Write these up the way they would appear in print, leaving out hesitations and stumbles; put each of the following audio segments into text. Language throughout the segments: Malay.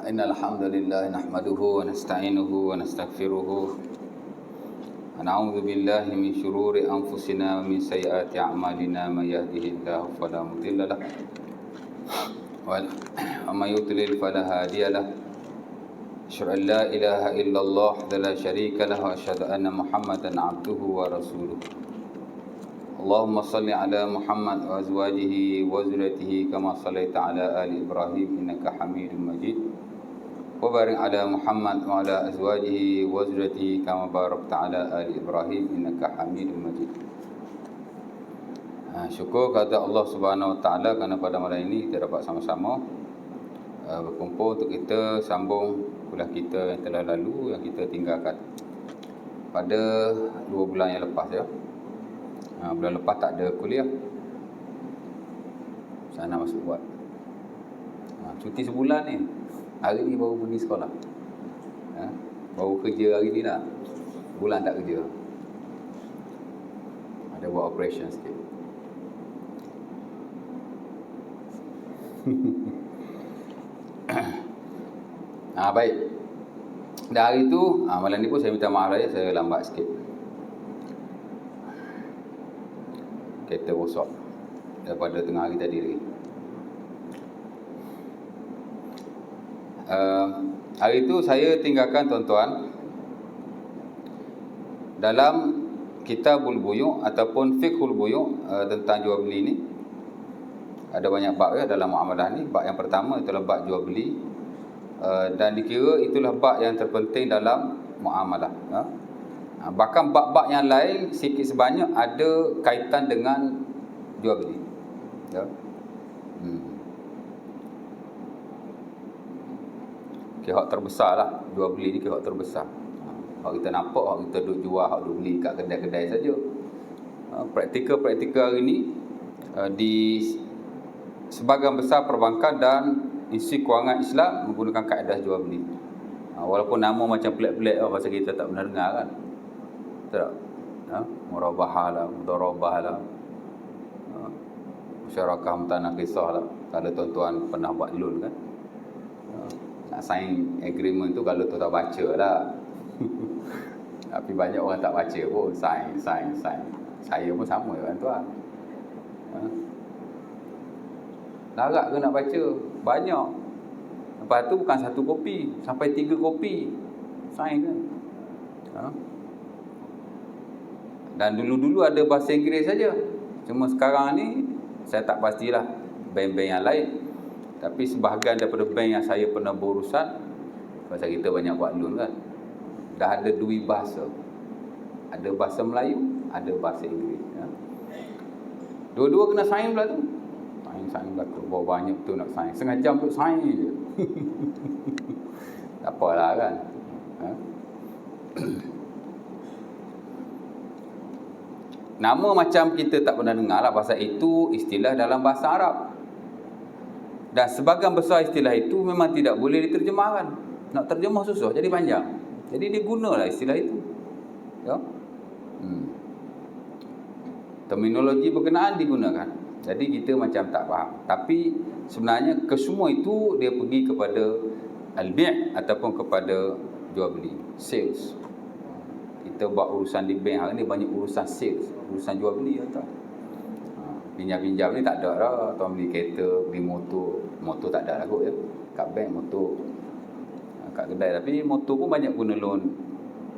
إن الحمد لله نحمده ونستعينه ونستغفره ونعوذ بالله من شرور أنفسنا ومن سيئات أعمالنا من يهده الله فلا مضل له ومن يضلل فلا هادي له أشهد أن لا إله إلا الله وحده لا شريك له وأشهد أن محمدا عبده ورسوله اللهم صل على محمد وأزواجه وذريته كما صليت على آل إبراهيم إنك حميد مجيد وبارك على محمد وعلى أزواجه وذريته كما باركت على آل إبراهيم إنك حميد مجيد. Syukur kepada Allah Subhanahu Wa Taala kerana pada malam ini kita dapat sama-sama berkumpul untuk kita sambung kuliah kita yang telah lalu, yang kita tinggalkan pada 2 bulan yang lepas ya. Bulan lepas tak ada kuliah, saya nak masuk buat cuti sebulan ni. Hari ni baru pergi sekolah, baru kerja hari ni dah. Bulan tak kerja, ada buat operation sikit. Baik. Dan hari tu, malam ni pun saya minta maaf lah ya, saya lambat sikit. Kereta rosak daripada tengah hari tadi lagi. Hari itu saya tinggalkan tuan-tuan dalam Kitabul Buyu' ataupun Fiqhul Buyu' tentang jual beli ni. Ada banyak bab ya dalam muamalah ni. Bab yang pertama itulah bab jual beli, dan dikira itulah bab yang terpenting dalam muamalah. Bahkan bab-bab yang lain sikit sebanyak ada kaitan dengan jual beli ya. Hak terbesar lah jual beli ni, hak terbesar. Hak kita nampak, hak kita duk jual, hak duk beli kat kedai-kedai saja. Praktikal hari ni di sebahagian besar perbankan dan institusi kewangan Islam menggunakan kaedah jual beli. Walaupun nama macam pelik-pelik pasal kita tak pernah dengar kan. Tak? Murabahah lah, mudharabah lah, musyarakah mutanaqisah lah. Kalau tuan-tuan pernah buat loan kan, nak sign agreement tu kalau tu tak baca lah. Tapi banyak orang tak baca pun, sign. Saya pun sama tuan-tuan. Larat ke nak baca? Banyak. Lepas tu bukan 1 kopi, sampai 3 kopi sign kan. Dan dulu-dulu ada bahasa Inggeris saja. Cuma sekarang ni saya tak pastilah bank-bank yang lain. Tapi sebahagian daripada bank yang saya pernah berurusan, pasal kita banyak buat loan kan, dah ada 2 bahasa. Ada bahasa Melayu, ada bahasa Inggeris ya. Dua-dua kena sign pula tu. Sign pula tu. Berapa banyak tu nak sign? Setengah jam tu sign je. Tak apalah kan. Nama macam kita tak pernah dengar lah, pasal itu istilah dalam bahasa Arab. Dan sebahagian besar istilah itu memang tidak boleh diterjemahkan. Nak terjemah susah, jadi panjang. Jadi dia gunalah istilah itu ya. Terminologi berkenaan digunakan. Jadi kita macam tak faham. Tapi sebenarnya kesemua itu dia pergi kepada al-bi' ataupun kepada jual beli, sales. Kita buat urusan di bank hari ni banyak urusan sales, urusan jual beli tak. Pinjam-pinjam ni tak ada lah. Tuan beli kereta, beli motor tak ada lah kot ya. Kat bank motor, kat kedai. Tapi motor pun banyak guna loan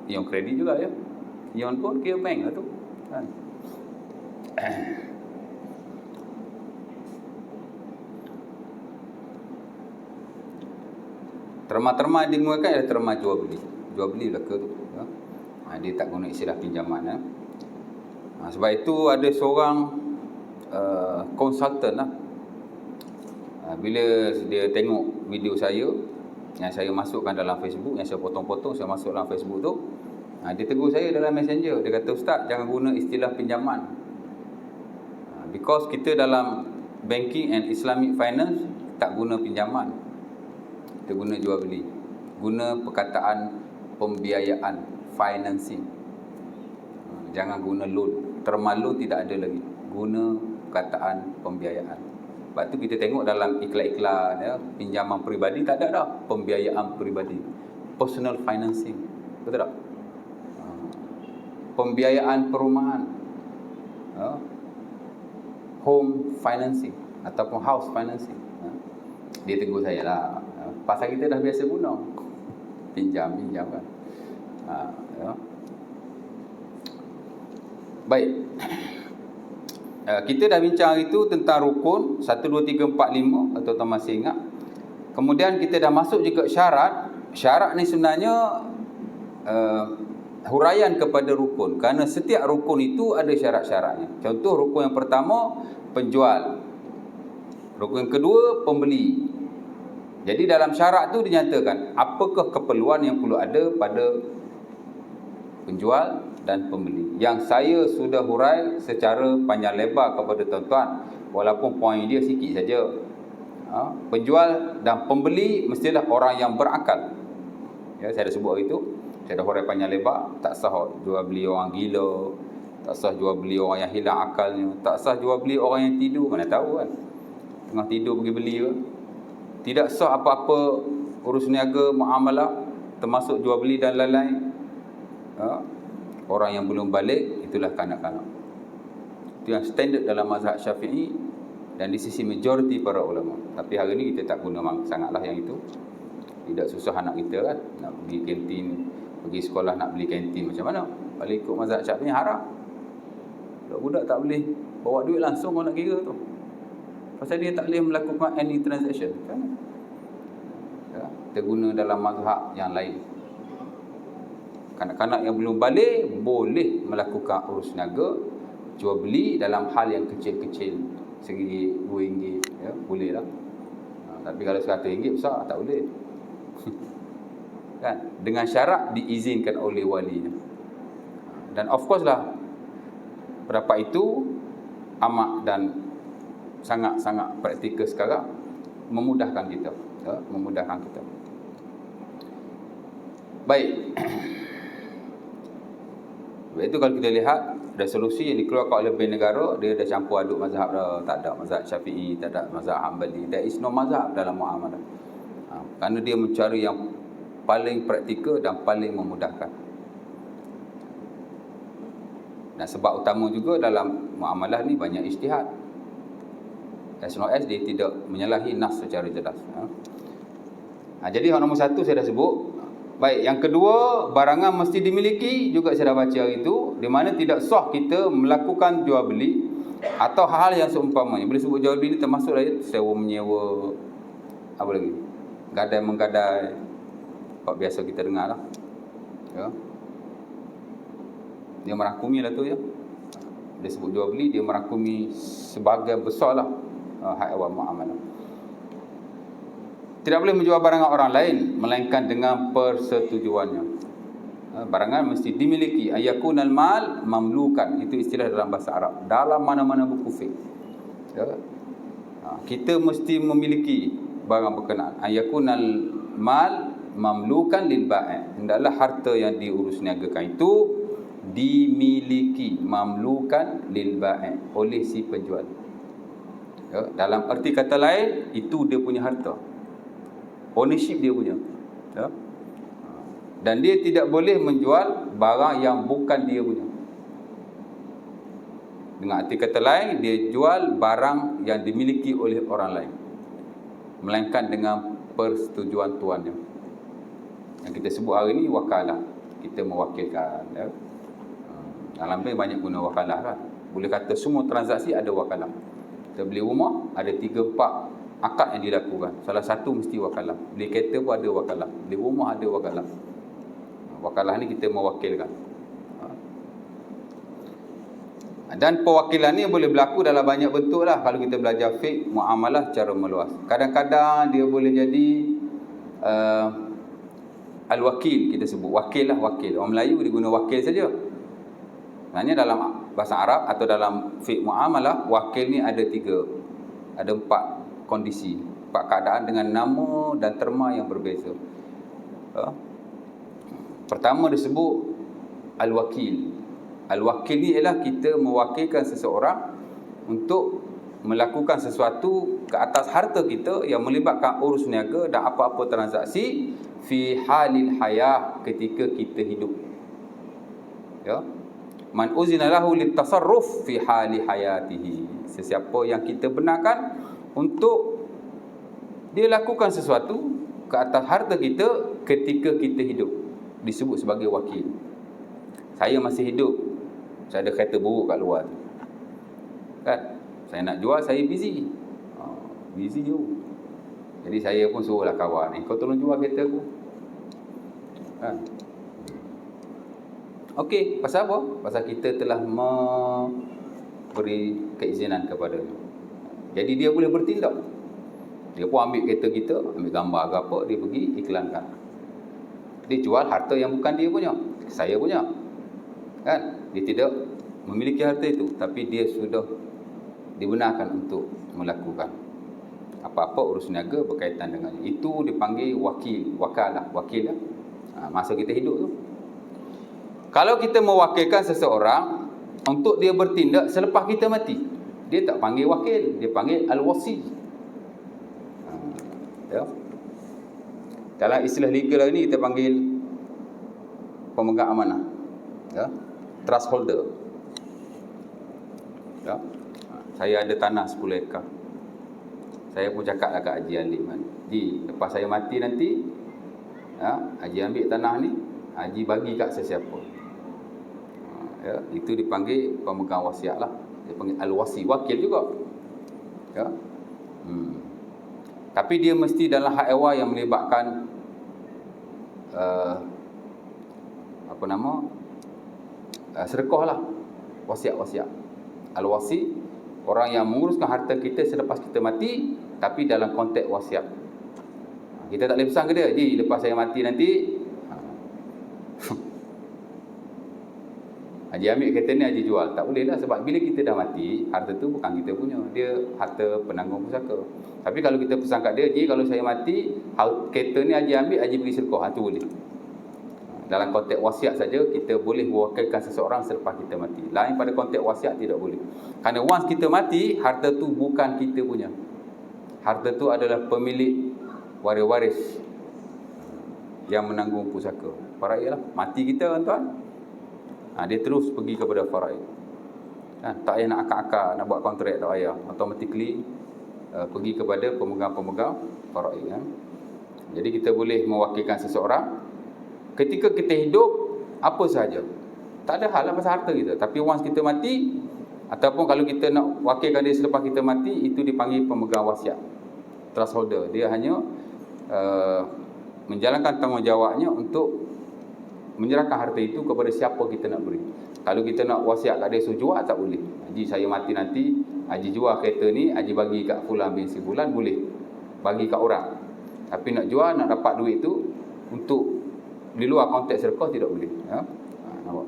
Ion kredit juga ya. Ion pun kira bank lah tu kan. Terma-terma dimulakan adalah terma jual beli. Jual beli belaka tu ya. Dia tak guna istilah pinjaman ya. Sebab itu ada seorang konsultan lah. Bila dia tengok video saya yang saya masukkan dalam Facebook, yang saya potong-potong, saya masuk dalam Facebook tu, dia tegur saya dalam Messenger. Dia kata, "Ustaz, jangan guna istilah pinjaman. Because kita dalam banking and Islamic finance tak guna pinjaman. Kita guna jual beli. Guna perkataan pembiayaan, financing. Jangan guna loan. Terma loan tidak ada lagi. Guna perkataan pembiayaan." Sebab tu kita tengok dalam iklan-iklan ya, pinjaman peribadi tak ada dah, pembiayaan peribadi, personal financing, betul tak? Pembiayaan perumahan, ya, home financing ataupun house financing. Dia tegur saya lah, pasal kita dah biasa guna pinjam kan. Ya. Baik, kita dah bincang itu tentang rukun 1, 2, 3, 4, 5 atau tuan masih ingat. Kemudian kita dah masuk juga syarat. Syarat ni sebenarnya huraian kepada rukun, kerana setiap rukun itu ada syarat-syaratnya. Contoh, rukun yang pertama penjual, rukun yang kedua pembeli. Jadi dalam syarat tu dinyatakan apakah keperluan yang perlu ada pada penjual dan pembeli, yang saya sudah hurai secara panjang lebar kepada tuan-tuan, walaupun poin dia sikit saja. Penjual dan pembeli mestilah orang yang berakal. Ya, saya dah sebut itu. Saya dah hurai panjang lebar. Tak sah jual beli orang gila, tak sah jual beli orang yang hilang akalnya, tak sah jual beli orang yang tidur. Mana tahu kan, tengah tidur pergi beli kan. Tidak sah apa-apa urus niaga, muamalah, termasuk jual beli dan lain-lain. Orang yang belum balik itulah kanak-kanak. Itu yang standard dalam mazhab Syafi'i dan di sisi majoriti para ulama. Tapi hari ni kita tak guna sangatlah yang itu. Tidak susah anak kita kan, nak pergi kantin, pergi sekolah nak beli kantin macam mana? Kalau ikut mazhab Syafi'i haram. Budak tak boleh bawa duit langsung kau nak kira tu. Pasal dia tak boleh melakukan any transaction kan? Ya, kita guna dalam mazhab yang lain. Kanak-kanak yang belum balik boleh melakukan urus niaga, jual beli dalam hal yang kecil-kecil, RM1, RM2, ya, boleh lah. Tapi kalau RM100 besar, tak boleh. Kan? Dengan syarat diizinkan oleh walinya. Dan of course lah, pendapat itu amat dan sangat-sangat praktikal sekarang, memudahkan kita, ya, memudahkan kita. Baik. Sebab itu kalau kita lihat resolusi yang dikeluarkan oleh Bank Negara, dia dah campur aduk mazhab dah. Tak ada mazhab Syafi'i, tak ada mazhab Hanbali. There is no mazhab dalam muamalah. Kerana dia mencari yang paling praktikal dan paling memudahkan. Dan sebab utama juga dalam muamalah ni banyak ijtihad. As long as dia tidak menyalahi nas secara jelas. Jadi yang nombor 1 saya dah sebut. Baik, yang kedua, barangan mesti dimiliki, juga saya dah baca hari itu, di mana tidak sah kita melakukan jual beli atau hal-hal yang seumpamanya. Bila sebut jual beli ni termasuk lagi sewa menyewa, apa lagi, gadai menggadai, apa biasa kita dengar lah, ya. Dia merangkumi lah tu, ya. Dia sebut jual beli, dia merangkumi sebahagian besar lah hak awal muamalah. Tidak boleh menjual barangan orang lain melainkan dengan persetujuannya. Barangan mesti dimiliki. Ayakunal mal mamlukan, itu istilah dalam bahasa Arab, dalam mana-mana buku fiqh, ya. Kita mesti memiliki barang berkenaan. Ayakunal mal mamlukan lil bai', hendaklah harta yang diurus niagakan itu dimiliki, mamlukan lil bai', oleh si penjual, ya. Dalam arti kata lain, itu dia punya harta, ownership dia punya, ya. Dan dia tidak boleh menjual barang yang bukan dia punya. Dengan arti kata lain, dia jual barang yang dimiliki oleh orang lain, melainkan dengan persetujuan tuannya. Yang kita sebut hari ni wakalah, kita mewakilkan, ya. Dalam bank banyak guna wakalah kan. Boleh kata semua transaksi ada wakalah. Kita beli rumah, ada 3-4 akad yang dilakukan. Salah satu mesti wakalah. Beli kereta pun ada wakalah. Beli rumah ada wakalah. Wakalah ni kita mewakilkan. Dan pewakilan ni boleh berlaku dalam banyak bentuk lah. Kalau kita belajar fiqh, muamalah secara meluas. Kadang-kadang dia boleh jadi al-wakil, kita sebut. Wakil lah, wakil. Orang Melayu dia guna wakil saja. Sebenarnya dalam bahasa Arab atau dalam fiqh muamalah, wakil ni ada 4 kondisi, 4 keadaan dengan nama dan terma yang berbeza. Pertama disebut al-wakil. Al-wakil ni ialah kita mewakilkan seseorang untuk melakukan sesuatu ke atas harta kita yang melibatkan urus niaga dan apa-apa transaksi fi halil hayah, ketika kita hidup. Ya. Man uzina lahu litasarruf fi hali hayatihi. Sesiapa yang kita benarkan untuk dia lakukan sesuatu ke atas harta kita ketika kita hidup, disebut sebagai wakil. Saya masih hidup, saya ada kereta buruk kat luar tu, kan? Saya nak jual, saya busy. Busy je. Jadi saya pun suruhlah kawan, kau tolong jual kereta aku. Kan? Okey, pasal apa? Pasal kita telah memberi keizinan kepada dia. Jadi dia boleh bertindak. Dia pun ambil kereta kita, ambil gambar ke apa, dia pergi iklankan. Dia jual harta yang bukan dia punya, saya punya. Kan? Dia tidak memiliki harta itu, tapi dia sudah dibenarkan untuk melakukan apa-apa urus niaga berkaitan dengannya. Itu dipanggil wakil, wakil lah. Masa kita hidup tu. Kalau kita mewakilkan seseorang untuk dia bertindak selepas kita mati, dia tak panggil wakil, dia panggil al-wasi. Ya. Dalam istilah legal ini kita panggil pemegang amanah. Ya. Trust holder. Ya. Saya ada tanah 10 ekar. Saya pun cakaplah kat Haji Alim kan, Haji, lepas saya mati nanti, ya, Haji ambil tanah ni, Haji bagi kat sesiapa. Ya, itu dipanggil pemegang wasiat lah. Dia panggil al-wasi, wakil juga. Ya. Tapi dia mesti dalam hak ewa yang melibatkan sedekah lah. Wasiat. Al-wasi, orang yang menguruskan harta kita selepas kita mati, tapi dalam konteks wasiat. Kita tak boleh pesan ke dia, Ji, lepas saya mati nanti Haji ambil kereta ni, Haji jual. Tak boleh lah, sebab bila kita dah mati, harta tu bukan kita punya, dia harta penanggung pusaka. Tapi kalau kita pesan kat dia, Ji, kalau saya mati, kereta ni Haji ambil, Haji pergi sedekah, itu boleh. Dalam konteks wasiat saja kita boleh mewakilkan seseorang selepas kita mati. Lain pada konteks wasiat tidak boleh. Kerana once kita mati, harta tu bukan kita punya. Harta tu adalah pemilik waris-waris yang menanggung pusaka. Faraid lah, mati kita tuan-tuan. Dia terus pergi kepada faraid. Tak payah nak akak-akak, nak buat kontrak, tak payah. Automatically pergi kepada pemegang-pemegang faraid. Jadi kita boleh mewakilkan seseorang ketika kita hidup, apa sahaja. Tak ada hal lah pasal harta kita. Tapi once kita mati, ataupun kalau kita nak wakilkan dia selepas kita mati, itu dipanggil pemegang wasiat, trust holder. Dia hanya menjalankan tanggungjawabnya untuk menyerahkan harta itu kepada siapa kita nak beri. Kalau kita nak wasiat kat dia, jual, tak boleh. Haji, saya mati nanti, Haji jual kereta ni, Haji bagi kat fulan bin sebulan, boleh bagi kat orang. Tapi nak jual, nak dapat duit tu untuk di luar konteks sedekah, tidak boleh. Nampak?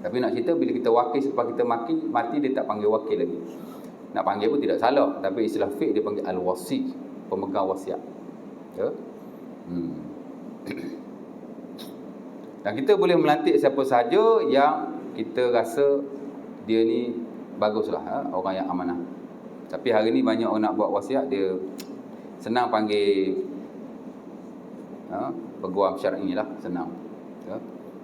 Tapi nak cerita, bila kita wakil selepas kita mati, dia tak panggil wakil lagi. Nak panggil pun tidak salah, tapi istilah fiqh dia panggil al-wasi, pemegang wasiat. Ya. Dan kita boleh melantik siapa sahaja yang kita rasa dia ni baguslah, orang yang amanah. Tapi hari ni banyak orang nak buat wasiat, dia senang panggil peguam syar'i lah, senang. Ya.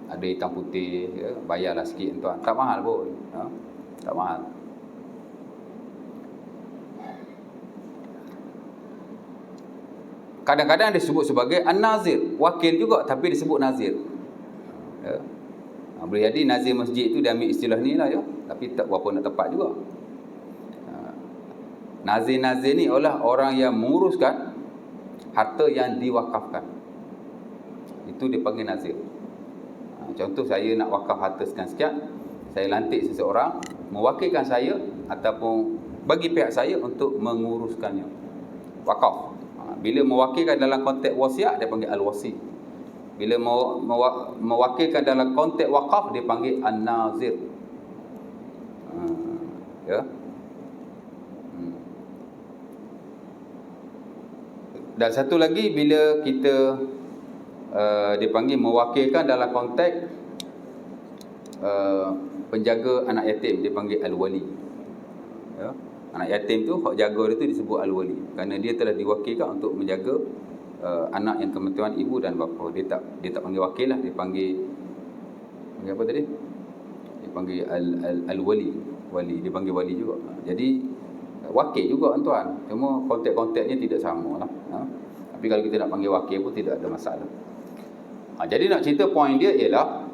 Ada hitam putih, ya, bayarlah sikit tuan. Tak mahal pun. Tak mahal. Kadang-kadang disebut sebagai an-nazir, wakil juga tapi disebut nazir. Ya. Boleh jadi nazir masjid itu dia ambil istilah ni lah, ya. Tapi tak berapa nak tepat juga. Nazir-nazir ni adalah orang yang menguruskan harta yang diwakafkan. Itu dipanggil nazir. Contoh, saya nak wakaf harta sekian-sekian, saya lantik seseorang mewakilkan saya ataupun bagi pihak saya untuk menguruskannya. Wakaf. Bila mewakilkan dalam konteks wasiat, dia panggil al-wasi. Bila mewakilkan dalam konteks wakaf, dia panggil an-nazir. Ya. Dan satu lagi, bila kita dipanggil mewakilkan dalam konteks penjaga anak yatim, dia panggil al-wali. Ya. Anak yatim tu, hak jaga dia tu disebut al-wali. Kerana dia telah diwakilkan untuk menjaga anak yang kematian ibu dan bapa. Dia tak panggil wakil lah, dia panggil apa tadi? Dia panggil al-wali. Wali, dia panggil wali juga. Jadi wakil juga tuan. Cuma konteks-konteksnya tidak sama lah. Tapi kalau kita nak panggil wakil pun tidak ada masalah. Jadi nak cerita poin dia ialah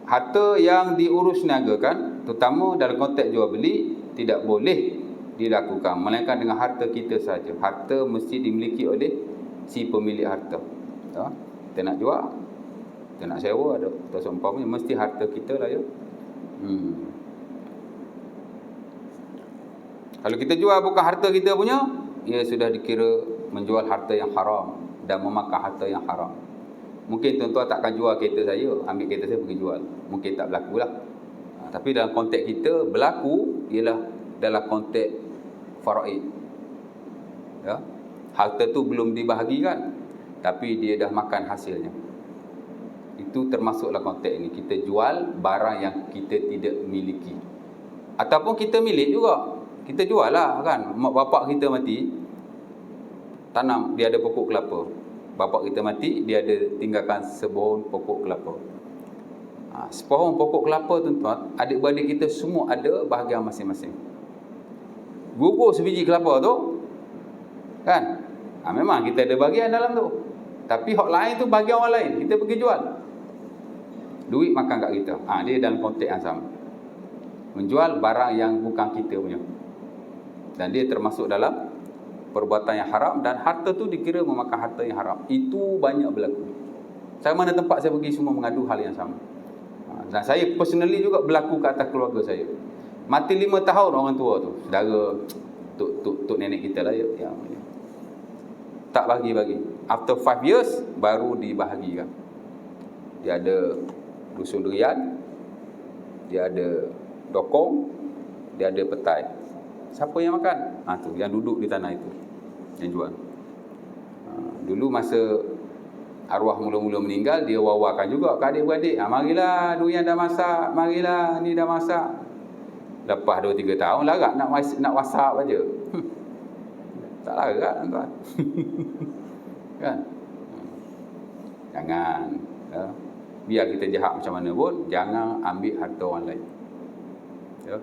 harta yang diurus niagakan, terutama dalam konteks jual beli, tidak boleh dilakukan melainkan dengan harta kita saja. Harta mesti dimiliki oleh si pemilik harta. Kita nak jual, kita nak sewa, ada seumpamanya mesti harta kita lah ya. Kalau kita jual bukan harta kita punya, ia sudah dikira menjual harta yang haram dan memakan harta yang haram. Mungkin tuan-tuan takkan jual kereta saya, ambil kereta saya pergi jual. Mungkin tak berlaku lah. Tapi dalam konteks kita, berlaku ialah dalam konteks faraid. Ya? Harta tu belum dibahagikan, tapi dia dah makan hasilnya. Itu termasuklah konteks ini. Kita jual barang yang kita tidak miliki. Ataupun kita milik juga. Kita jual lah kan. Mak bapak kita mati, tanam, dia ada pokok kelapa. Bapak kita mati, dia ada tinggalkan sebuah pokok kelapa. Sepohon pokok kelapa tuan-tuan, adik-beradik kita semua ada bahagian masing-masing. Gugur sebiji kelapa tu, kan? Memang kita ada bahagian dalam tu. Tapi hak lain tu bahagian orang lain, kita pergi jual. Duit makan kat kita. Dia dalam konteks yang sama. Menjual barang yang bukan kita punya. Dan dia termasuk dalam perbuatan yang haram, dan harta tu dikira memakan harta yang haram. Itu banyak berlaku. Saya mana tempat saya pergi semua mengadu hal yang sama. Dan saya personally juga berlaku ke atas keluarga saya. Mati 5 tahun orang tua tu, saudara tok nenek kita lah ya. Tak bagi-bagi. After 5 years baru dibahagikan. Dia ada dusun durian, dia ada dokong, dia ada petai. Siapa yang makan? Tu yang duduk di tanah itu, yang jual. Dulu masa arwah mula-mula meninggal, dia wawakan juga ke adik-beradik. Marilah durian dah masak, marilah ni dah masak. Lepas 2-3 tahun larat nak WhatsApp aja. Tak larat tuan. Kan? Jangan biar kita jahat macam mana pun, jangan ambil harta orang lain. Ya.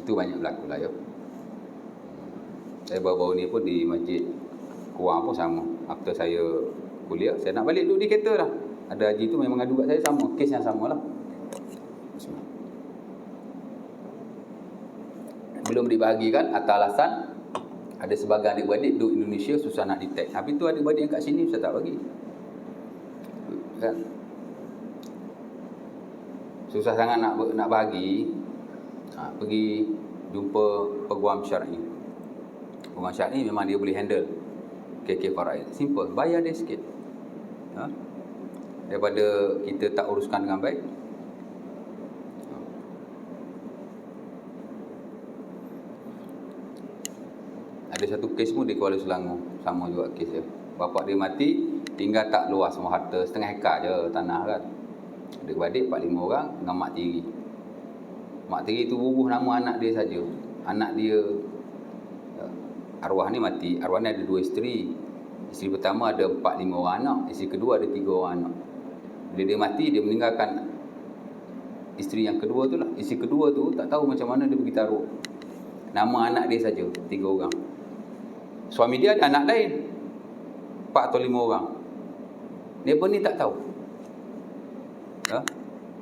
Itu banyak berlaku lah ya. Saya baru-baru ni pun di masjid Kuang pun sama. After saya kuliah, saya nak balik duduk di kereta lah. Ada haji tu memang ngadu kat saya sama, kes yang sama lah. Belum dibahagikan atas alasan ada sebagian adik-beradik duduk Indonesia susah nak detect. Habis tu adik-beradik yang kat sini saya tak bagi. Kan? Susah sangat nak bagi. Pergi jumpa peguam syar'i. Peguam syar'i memang dia boleh handle KK faraid. Simple, bayar dia sikit. Daripada kita tak uruskan dengan baik. Ada satu kes pun di Kuala Selangor, sama juga kes dia. Bapak dia mati, tinggal tak luas semua harta, setengah hektar je tanah kan. Adik-beradik 4-5 orang dengan mak tiri. Mak tiri tu bubuh nama anak dia saja. Anak dia, arwah ni mati, arwah ni ada 2 isteri. Isteri pertama ada 4-5 orang anak, isteri kedua ada 3 orang anak. Bila dia mati, dia meninggalkan isteri yang kedua tu lah. Isteri kedua tu tak tahu macam mana dia pergi taruh nama anak dia saja, 3 orang. Suami dia ada anak lain 4 atau 5 orang. Dia pun ni tak tahu.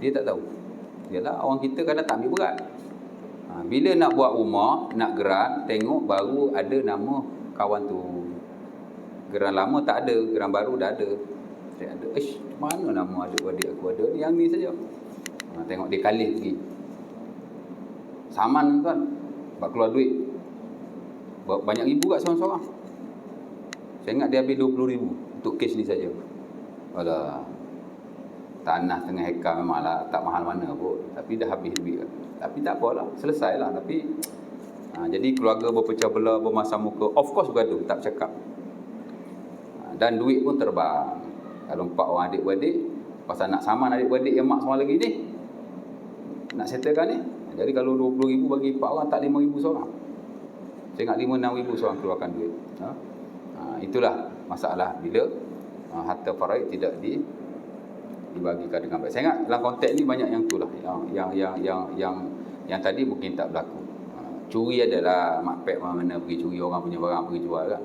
Dia tak tahu. Yalah, orang kita kadang tak ambil berat. Bila nak buat rumah, nak geran, tengok baru ada nama kawan tu. Geran lama tak ada, geran baru dah ada. Saya ada, mana nama adik-adik aku ada? Yang ni saja. Tengok dia kalih pergi. Saman kan, buat keluar duit banyak ribu kat seorang-seorang. Saya ingat dia habis 20,000 untuk kes ni saja. Alah, tanah setengah hektar memanglah tak mahal mana pun, tapi dah habis duit kan. Tapi tak apalah, selesailah. Tapi jadi keluarga berpecah belah, bermasam muka. Of course bergaduh, tak bercakap. Dan duit pun terbang. Kalau 4 orang adik-beradik, pasal nak saman adik-beradik yang mak semua lagi ni, nak settlekan ni. Jadi kalau 20,000 bagi 4 orang, tak 5,000 seorang. Saya ingat 5-6,000 seorang keluarkan duit. Itulah masalah bila harta faraid tidak dibagikan dengan baik. Saya ingat dalam konteks ni banyak yang itulah yang tadi mungkin tak berlaku. Curi adalah makpek mana pergi curi orang punya barang pergi jual kan.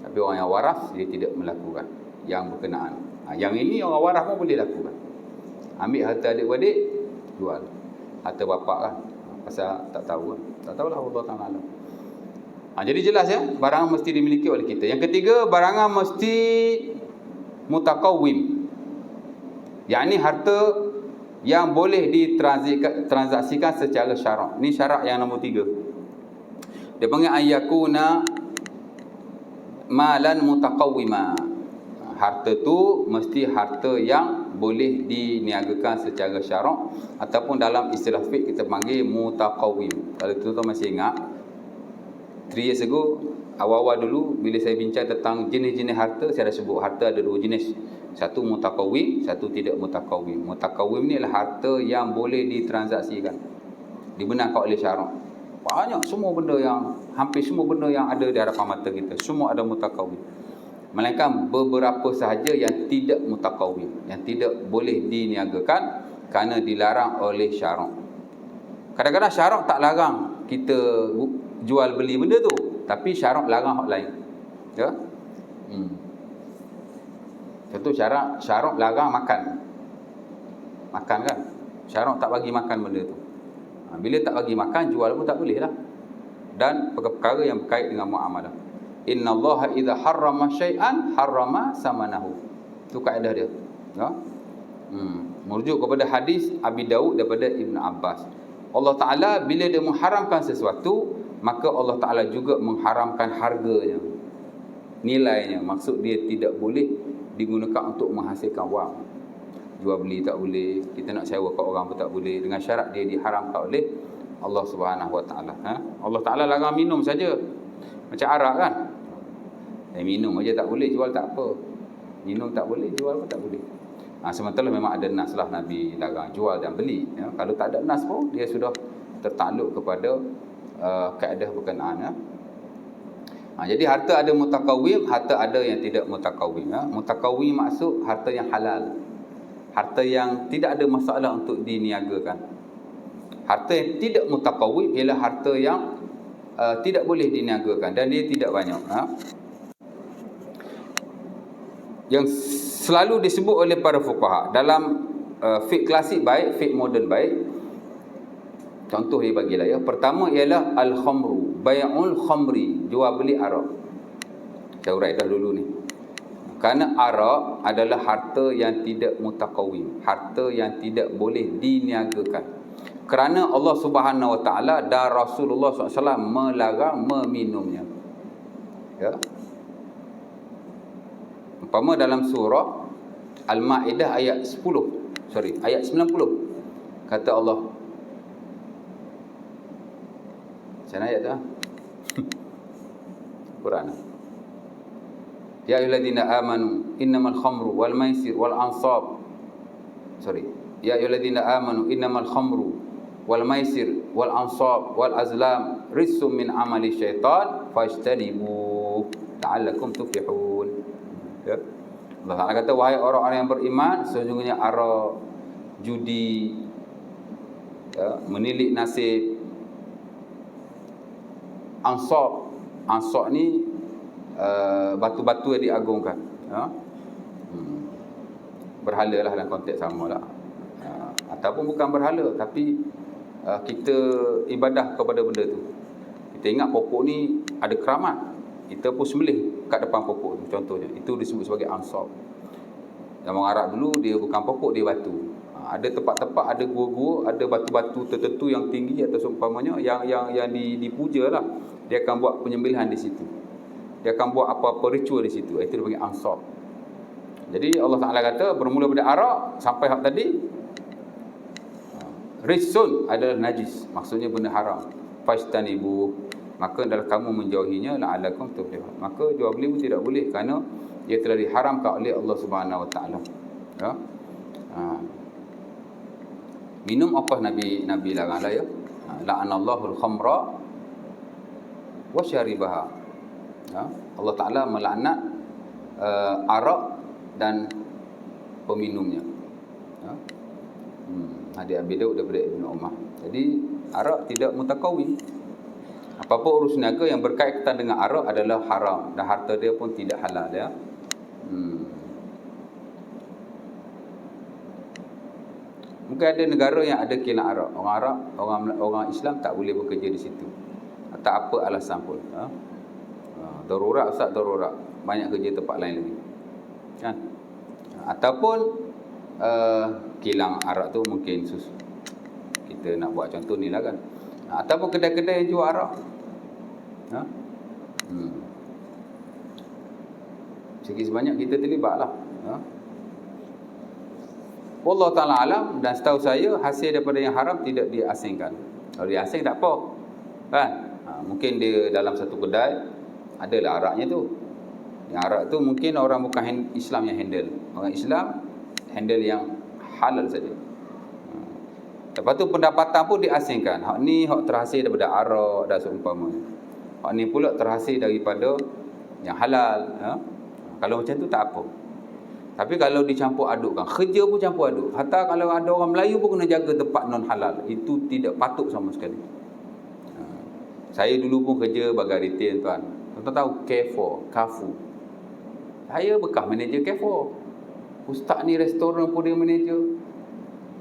Tapi orang yang waras dia tidak melakukan yang berkenaan. Yang ini orang waras pun boleh lakukan. Ambil harta adik-beradik, jual. Harta bapak kan. Pasal tak tahu kan. Tak tahulah Allah Ta'ala. Jadi jelas ya, barangan mesti dimiliki oleh kita. Yang ketiga, barangan mesti mutakawwim. Yakni harta yang boleh ditransaksikan secara syarak. Ini syarat yang nombor 3. Dia panggil ayyakuna malan mutakawwima. Harta tu mesti harta yang boleh diniagakan secara syarak, ataupun dalam istilah fiqh kita panggil mutakawwim. Kalau tuan-tuan masih ingat 3 years ago, awal-awal dulu bila saya bincang tentang jenis-jenis harta, saya dah sebut harta ada 2 jenis. Satu mutakawwim, satu tidak mutakawwim. Mutakawwim ni adalah harta yang boleh ditransaksikan, dibenarkan oleh syarak. Banyak semua benda yang, hampir semua benda yang ada di hadapan mata kita, semua ada mutakawwim. Melainkan beberapa sahaja yang tidak mutakawwim, yang tidak boleh diniagakan kerana dilarang oleh syarak. Kadang-kadang syarak tak larang kita jual beli benda tu, tapi syarak larang hak lain. Ya? Contoh syarak larang makan. Makan kan? Syarak tak bagi makan benda tu. Bila tak bagi makan, jual pun tak boleh lah. Dan perkara yang berkait dengan muamalah. Innallaha idza harrama syai'an harrama samanahu. Itu kaedah dia. Ya? Merujuk kepada hadis Abi Daud daripada Ibn Abbas. Allah Ta'ala bila dia mengharamkan sesuatu, maka Allah Ta'ala juga mengharamkan harganya, nilainya. Maksud dia tidak boleh digunakan untuk menghasilkan wang. Jual beli tak boleh, kita nak sewa kat orang pun tak boleh, dengan syarat dia diharamkan oleh Allah Subhanahu Wa Ta'ala. Allah Ta'ala larang minum saja. Macam arak kan, minum aja tak boleh, jual tak apa. Minum tak boleh, jual pun tak boleh. Sementara memang ada nas lah Nabi larang jual dan beli. Kalau tak ada nas pun, dia sudah tertakluk kepada kaedah berkenaan. Jadi harta ada mutakawwim, harta ada yang tidak mutakawwim. Mutakawwim maksud harta yang halal, harta yang tidak ada masalah untuk diniagakan. Harta yang tidak mutakawwim ialah harta yang tidak boleh diniagakan dan dia tidak banyak. Yang selalu disebut oleh para fuqaha dalam fiqh klasik baik, fiqh moden baik. Contoh dia bagilah ya. Pertama ialah al-khamru, bai'ul khamri, jual beli arak. Saya urai dah dulu ni. Kerana arak adalah harta yang tidak mutakawwim, harta yang tidak boleh diniagakan. Kerana Allah Subhanahu Wa Ta'ala dan Rasulullah SAW melarang meminumnya. Ya. Umpama dalam surah Al-Ma'idah ayat 90. Kata Allah, macam ayat tu? Quran. Ya ayyuhalladzina amanu innamal khamru wal maisir wal ansab. Ya ayyuhalladzina amanu innamal khamru wal maisir wal ansab wal azlam rijsum min amali syaitan fajtanibuh la'allakum tuflihun. Ya. Allah Ta'ala kata, wahai orang-orang yang beriman, sesungguhnya arak, judi, ya, menilik nasib, ansab ni batu-batu yang diagungkan. Berhala lah dalam konteks sama lah. Ataupun bukan berhala, tapi kita ibadah kepada benda tu. Kita ingat pokok ni ada keramat, kita pun sembelih kat depan pokok tu, contohnya. Itu disebut sebagai ansab. Zaman Arab dulu dia bukan pokok, dia batu. Ada tempat-tempat, ada gua-gua, ada batu-batu tertentu yang tinggi atau seumpamanya yang dipuja lah. Dia akan buat penyembelihan di situ. Dia akan buat apa-apa ritual di situ. Itu dipanggil ansab. Jadi Allah Ta'ala kata bermula pada arak sampai hak tadi, rijsun adalah najis, maksudnya benda haram. Fajtanibu, maka adalah kamu menjauhinya, la'allakum tuflihun. Maka jual beli pun tidak boleh kerana ia telah diharamkan oleh Allah Subhanahu Wa Ta'ala. Ya. Minum apa Nabi larang lah ya. La'anallahu al-khamra wa syaribaha. Allah Ta'ala melaknat arak dan peminumnya. Hadis Abi Daud daripada Ibnu Umar. Jadi arak tidak mutakawin. Apa-apa urus niaga yang berkaitan dengan arak adalah haram dan harta dia pun tidak halal ya. Mungkin ada negara yang ada kilang arak. Orang Islam tak boleh bekerja di situ. Tak apa alasan pun. Darurat ustaz, darurat. Banyak kerja tempat lain lagi. Kan? Ataupun kilang arak tu mungkin kita nak buat contoh ni lah kan. Ataupun kedai-kedai yang jual arak. Sikit sebanyak kita terlibat lah. Allah Ta'ala alam, dan setahu saya hasil daripada yang haram tidak diasingkan. Kalau diasing tak apa kan. Mungkin dia dalam satu kedai adalah araknya tu. Yang arak tu mungkin orang bukan Islam yang handle. Orang Islam handle yang halal saja. Lepas tu pendapatan pun diasingkan. Hak ni hak terhasil daripada arak dan seumpamanya. Hak ni pula terhasil daripada yang halal. Kalau macam tu tak apa. Tapi kalau dicampur adukkan, kerja pun campur aduk. Hatta kalau ada orang Melayu pun kena jaga tempat non halal. Itu tidak patut sama sekali. Saya dulu pun kerja bagai retail tuan. Tuan tahu Carrefour. Saya bekas manager Carrefour. Ustaz ni restoran pun dia manager.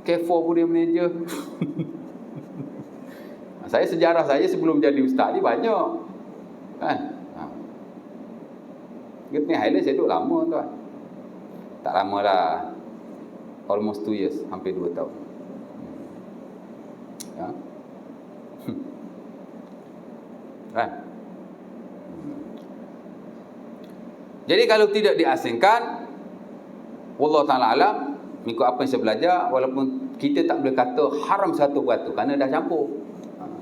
Carrefour pun dia manager. Sejarah saya sebelum jadi ustaz ni banyak. Kan? Ni Highland saya duduk lama tuan. Tak lama lah. Almost 2 years. Hampir 2 tahun. Kan? Jadi kalau tidak diasingkan, Allah Ta'ala alam, mengikut apa yang saya belajar, walaupun kita tak boleh kata haram 100% kerana dah campur.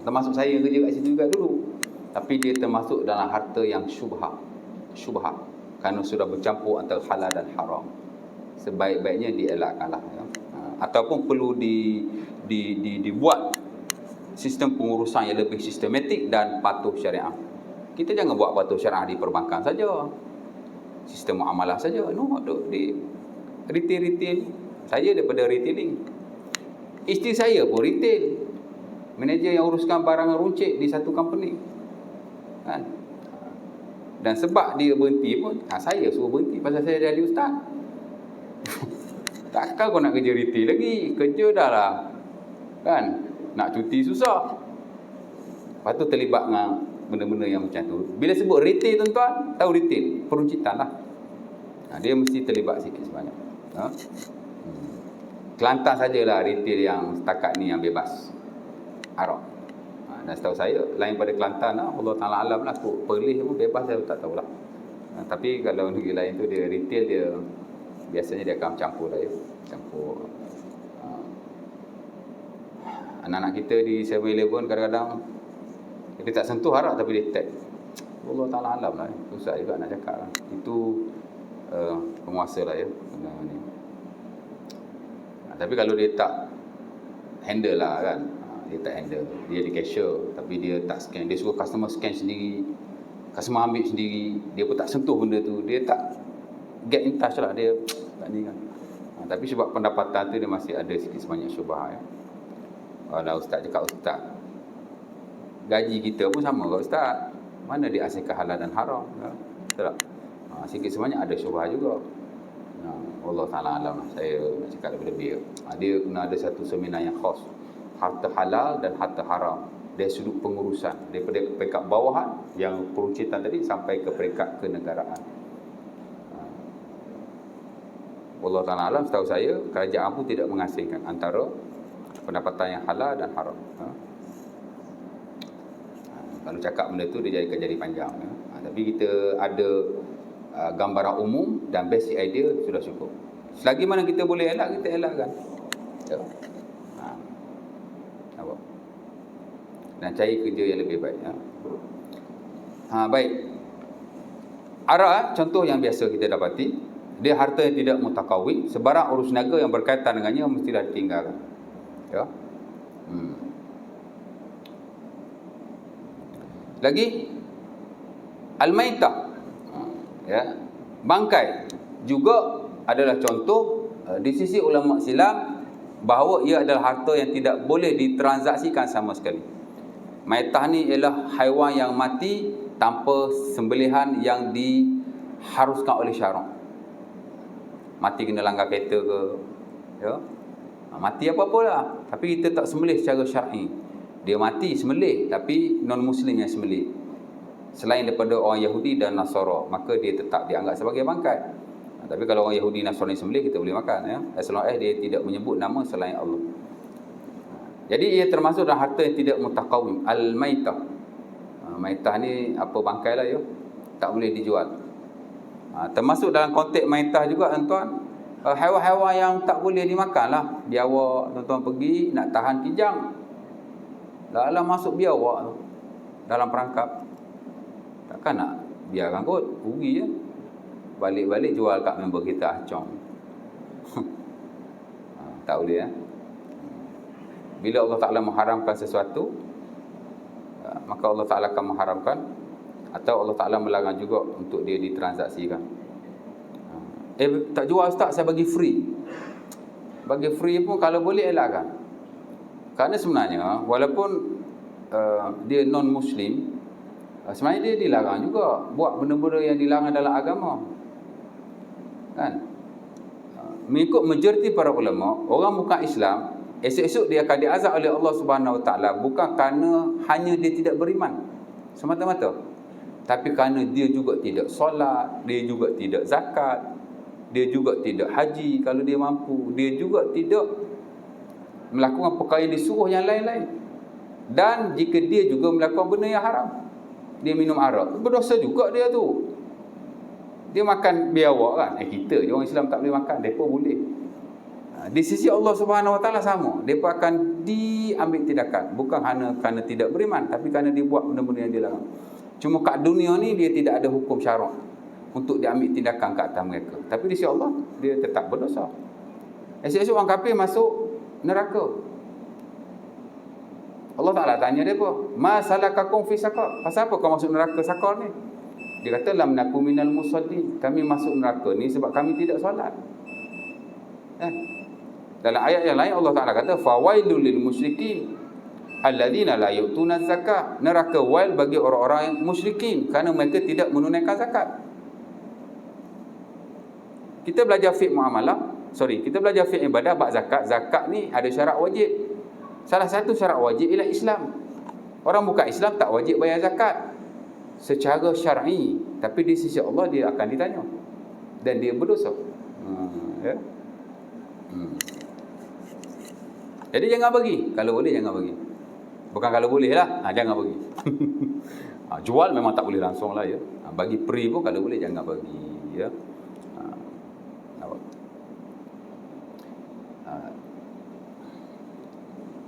Termasuk saya kerja kat situ juga dulu. Tapi dia termasuk dalam harta yang syubhat. Kerana sudah bercampur antara halal dan haram. Sebaik-baiknya dielakkanlah. Ataupun perlu dibuat sistem pengurusan yang lebih sistematik dan patuh syariah. Kita jangan buat patuh syariah di perbankan saja. Sistem muamalah saja. No, di retail. Saya daripada retailing. Isteri saya pun retail. Manager yang uruskan barang runcit di satu company. Kan? Dan sebab dia berhenti pun, saya suruh berhenti pasal saya jadi ustaz. Takkan kau nak kerja retail lagi? Kerja dah lah. Kan? Nak cuti susah. Lepas tu terlibat dengan benda-benda yang macam tu. Bila sebut retail tuan-tuan, tahu retail, peruncitan lah. Dia mesti terlibat sikit sebanyak. Kelantan sajalah retail yang setakat ni yang bebas arak. Dan setahu saya, lain pada Kelantan lah, Allah Ta'ala alam lah, Perlis pun bebas saya tak tahulah. Tapi kalau negeri lain tu dia retail, dia biasanya dia akan campur lah ya. Campur. Anak-anak kita di 7-Eleven kadang-kadang dia tak sentuh arak tapi dia tag. Allah Ta'ala alam lah. Susah juga nak cakap lah. Itu penguasa lah ya. Ni. Tapi kalau dia tak handle lah kan. Dia tak handle. Dia di cashier tapi dia tak scan. Dia suruh customer scan sendiri. Customer ambil sendiri. Dia pun tak sentuh benda tu. Dia tak get in touch lah. Dia tak ni kan. Tapi sebab pendapatan tu dia masih ada sikit sebanyak syubhat ya. Kalau ustaz cakap ustaz, gaji kita pun sama kat ustaz. Mana dia asingkan halal dan haram ya? Betul tak? Sikit sebanyak ada syubhat juga. Allah Ta'ala alam lah. Saya nak cakap lebih-lebih. Dia kena ada satu seminar yang khas. Harta halal dan harta haram. Dari sudut pengurusan. Daripada peringkat bawahan yang peruncitan tadi sampai ke peringkat kenegaraan. Allah Ta'ala alam, setahu saya kerajaan pun tidak mengasingkan antara pendapatan yang halal dan haram. Kalau cakap benda tu dia jadi panjang ya. Tapi kita ada gambaran umum dan basic idea sudah cukup. Selagi mana kita boleh elak, kita elakkan ya. Dan cari kerja yang lebih baik ya. Baik. Arak contoh yang biasa kita dapati, dia harta yang tidak mutakawin. Sebarang urus niaga yang berkaitan dengannya mestilah ditinggalkan. Ya. Lagi al-maitah, ya, bangkai juga adalah contoh di sisi ulama Islam bahawa ia adalah harta yang tidak boleh ditransaksikan sama sekali. Maitah ni ialah haiwan yang mati tanpa sembelihan yang diharuskan oleh syarak. Mati kena langgar kereta ke, ya, mati apa-apalah, tapi kita tak sembelih secara syar'i. Dia mati sembelih, tapi non-Muslim yang sembelih, selain daripada orang Yahudi dan Nasara, maka dia tetap dianggap sebagai bangkai. Tapi kalau orang Yahudi Nasrani sembelih, kita boleh makan, ya, as long as dia tidak menyebut nama selain Allah. Jadi ia termasuk dalam harta yang tidak mutaqawim, al-maitah. Maitah ni apa, bangkai lah, ya, tak boleh dijual. Termasuk dalam konteks maitah juga, tuan-tuan, haiwan-haiwan yang tak boleh dimakan lah. Biawak, tuan-tuan pergi nak tahan kijang, lah masuk biawak tu dalam perangkap, takkan nak biarkan kot, rugi je. Balik-balik jual kat member kita acong. Tak boleh, ya. Bila Allah Ta'ala mengharamkan sesuatu, maka Allah Ta'ala akan mengharamkan, atau Allah Ta'ala melarang juga untuk dia ditransaksikan. Tak jual ustaz, saya bagi free. Bagi free pun kalau boleh elakkan. Kerana sebenarnya walaupun dia non-Muslim, sebenarnya dia dilarang juga buat benda-benda yang dilarang dalam agama, kan? Mengikut majoriti para ulama, orang bukan Islam esok-esok dia akan diazab oleh Allah Subhanahu Wa Taala bukan kerana hanya dia tidak beriman semata-mata, tapi kerana dia juga tidak solat, dia juga tidak zakat, dia juga tidak haji kalau dia mampu, dia juga tidak melakukan perkara yang disuruh yang lain-lain. Dan jika dia juga melakukan benda yang haram, dia minum arak, berdosa juga dia tu. Dia makan biawak kan, kita je orang Islam tak boleh makan, mereka boleh. Di sisi Allah Subhanahu Wa Taala sama, mereka akan diambil tindakan, bukan kerana tidak beriman, tapi kerana dia buat benda-benda yang dilarang. Cuma kat dunia ni dia tidak ada hukum syarak untuk diambil tindakan ke atas mereka, tapi di sisi Allah dia tetap berdosa. Esok-esok orang kafir masuk neraka, Allah Ta'ala tanya dia apa? Ma salakakum fi saqar? Pasal apa kau masuk neraka saqar ni? Dia kata lam nakum minal musallin. Kami masuk neraka ni sebab kami tidak solat. Dalam ayat yang lain Allah Ta'ala kata fawailul lil musyrikin alladzina la yu'tuna zakat. Neraka wail bagi orang-orang yang musyrikin kerana mereka tidak menunaikan zakat. Kita belajar fiqh muamalah, kita belajar fiqh ibadah bab zakat. Zakat ni ada syarat wajib. Salah satu syarat wajib ialah Islam. Orang bukan Islam tak wajib bayar zakat secara syar'i, tapi di sisi Allah dia akan ditanya dan dia berdosa. Ya? Jadi jangan bagi, kalau boleh jangan bagi. Bukan kalau boleh lah, jangan bagi. Jual memang tak boleh langsung lah, ya. Bagi free pun kalau boleh jangan bagi, ya.